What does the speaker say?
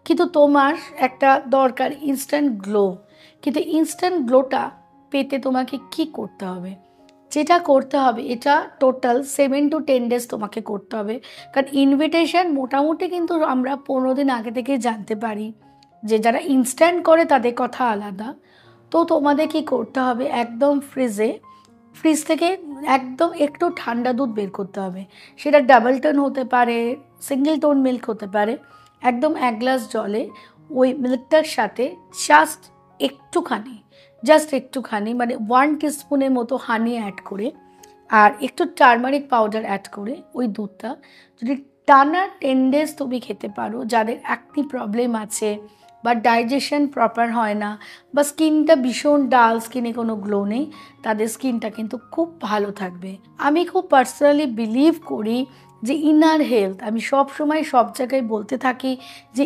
কিন্তু তোমার একটা দরকার ইনস্ট্যান্ট গ্লো। কিন্তু ইনস্ট্যান্ট গ্লোটা পেতে তোমাকে কি করতে হবে? যেটা করতে হবে, এটা টোটাল 7 to 10 ডেজ তোমাকে করতে হবে। কারণ ইনভিটেশন মোটামুটি কিন্তু আমরা 15 দিন আগে থেকে জানতে পারি। যে যারা ইনস্ট্যান্ট করে তাদের কথা আলাদা। তো তোমাদের কি করতে হবে, একদম ফ্রিজ থেকে একদম একটু ঠান্ডা দুধ বের করতে হবে। সেটা ডাবল টোন হতে পারে, সিঙ্গেল টোন মিল্ক হতে পারে। একদম 1 গ্লাস জলে ওই মিল্কটার সাথে জাস্ট একটুখানি মানে 1 টিস্পুনের মতো হানি অ্যাড করে আর একটু টারমারিক পাউডার অ্যাড করে ওই দুধটা যদি টানা 10 ডেজ তুমি খেতে পারো, যাদের অ্যাকনি প্রবলেম আছে বা ডাইজেশন প্রপার হয় না বা স্কিনটা ভীষণ ডাল, স্কিনে কোনো গ্লো নেই, তাদের স্কিনটা কিন্তু খুব ভালো থাকবে। আমি খুব পার্সোনালি বিলিভ করি যে ইনার হেলথ, আমি সব সময় সব জায়গায় বলতে থাকি যে